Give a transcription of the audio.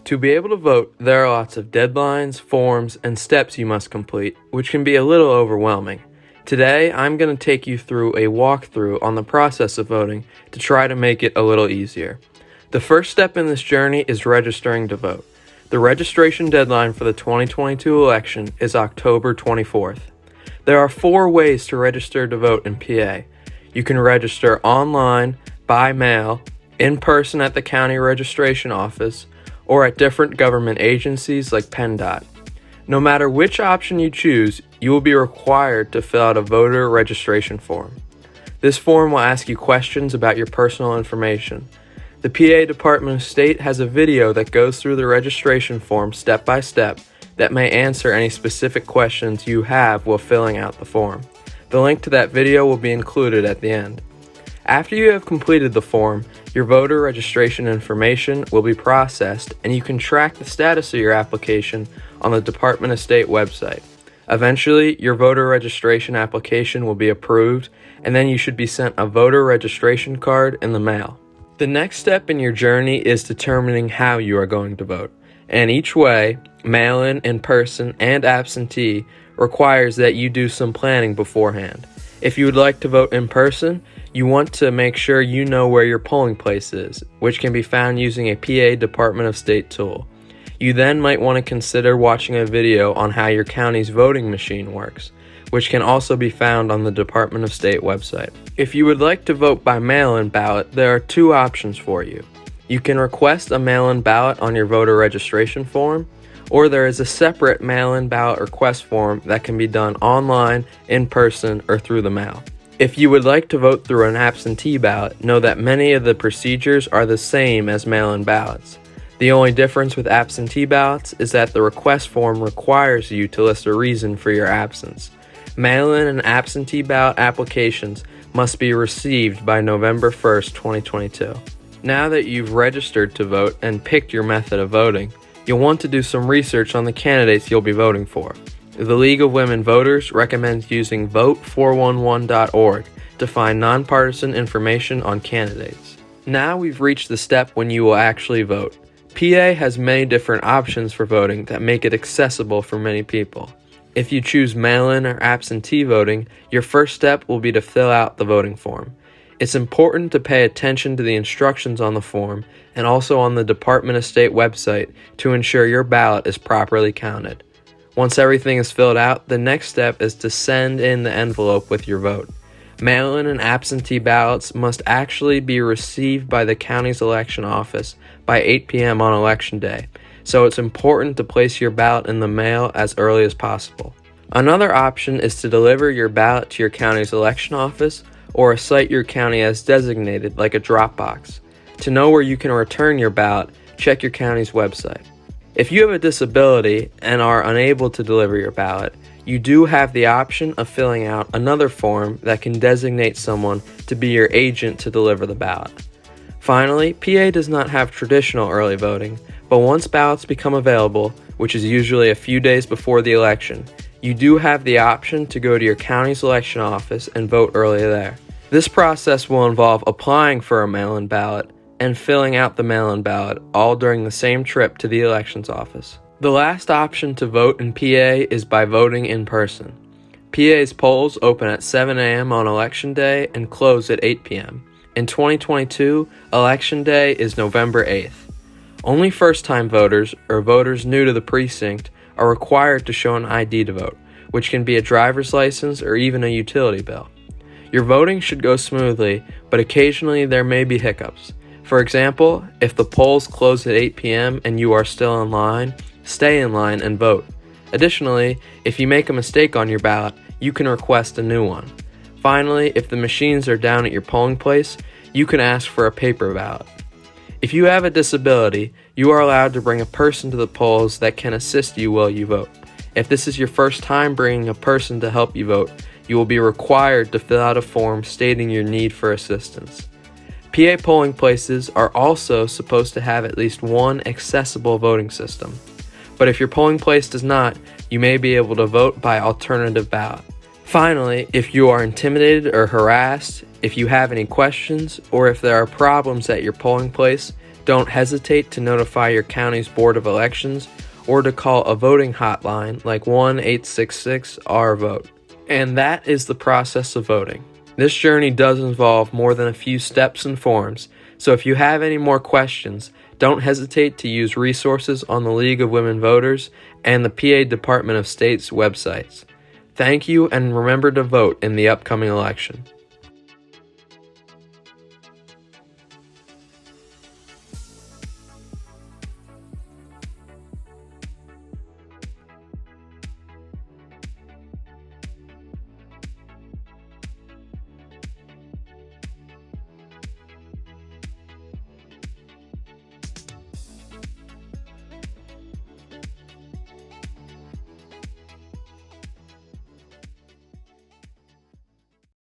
To be able to vote, there are lots of deadlines, forms, and steps you must complete, which can be a little overwhelming. Today, I'm going to take you through a walkthrough on the process of voting to try to make it a little easier. The first step in this journey is registering to vote. The registration deadline for the 2022 election is October 24th. There are 4 ways to register to vote in PA. You can register online, by mail, in person at the county registration office, or at different government agencies like PennDOT. No matter which option you choose, you will be required to fill out a voter registration form. This form will ask you questions about your personal information. The PA Department of State has a video that goes through the registration form step by step that may answer any specific questions you have while filling out the form. The link to that video will be included at the end. After you have completed the form, your voter registration information will be processed and you can track the status of your application on the Department of State website. Eventually, your voter registration application will be approved and then you should be sent a voter registration card in the mail. The next step in your journey is determining how you are going to vote. And each way, mail-in, in-person, and absentee, requires that you do some planning beforehand. If you would like to vote in person, you want to make sure you know where your polling place is, which can be found using a PA Department of State tool. You then might want to consider watching a video on how your county's voting machine works, which can also be found on the Department of State website. If you would like to vote by mail-in ballot, there are 2 options for you. You can request a mail-in ballot on your voter registration form, or there is a separate mail-in ballot request form that can be done online, in person, or through the mail. If you would like to vote through an absentee ballot, know that many of the procedures are the same as mail-in ballots. The only difference with absentee ballots is that the request form requires you to list a reason for your absence. Mail-in and absentee ballot applications must be received by November 1st, 2022. Now that you've registered to vote and picked your method of voting, you'll want to do some research on the candidates you'll be voting for. The League of Women Voters recommends using vote411.org to find nonpartisan information on candidates. Now we've reached the step when you will actually vote. PA has many different options for voting that make it accessible for many people. If you choose mail-in or absentee voting, your first step will be to fill out the voting form. It's important to pay attention to the instructions on the form and also on the Department of State website to ensure your ballot is properly counted. Once everything is filled out, the next step is to send in the envelope with your vote. Mail-in and absentee ballots must actually be received by the county's election office by 8 p.m. on election day, so it's important to place your ballot in the mail as early as possible. Another option is to deliver your ballot to your county's election office or a site your county has designated, like a drop box. To know where you can return your ballot, check your county's website. If you have a disability and are unable to deliver your ballot, you do have the option of filling out another form that can designate someone to be your agent to deliver the ballot. Finally, PA does not have traditional early voting, but once ballots become available, which is usually a few days before the election, you do have the option to go to your county's election office and vote early there. This process will involve applying for a mail-in ballot and filling out the mail-in ballot, all during the same trip to the elections office. The last option to vote in PA is by voting in person. PA's polls open at 7 a.m. on election day and close at 8 p.m. In 2022, election day is November 8th. Only first-time voters or voters new to the precinct are required to show an ID to vote, which can be a driver's license or even a utility bill. Your voting should go smoothly, but occasionally there may be hiccups. For example, if the polls close at 8 p.m. and you are still in line, stay in line and vote. Additionally, if you make a mistake on your ballot, you can request a new one. Finally, if the machines are down at your polling place, you can ask for a paper ballot. If you have a disability, you are allowed to bring a person to the polls that can assist you while you vote. If this is your first time bringing a person to help you vote, you will be required to fill out a form stating your need for assistance. PA polling places are also supposed to have at least one accessible voting system. But if your polling place does not, you may be able to vote by alternative ballot. Finally, if you are intimidated or harassed, if you have any questions, or if there are problems at your polling place, Don't hesitate to notify your county's Board of Elections or to call a voting hotline like 1-866-RVOTE. And that is the process of voting. This journey does involve more than a few steps and forms, so if you have any more questions, don't hesitate to use resources on the League of Women Voters and the PA Department of State's websites. Thank you, and remember to vote in the upcoming election.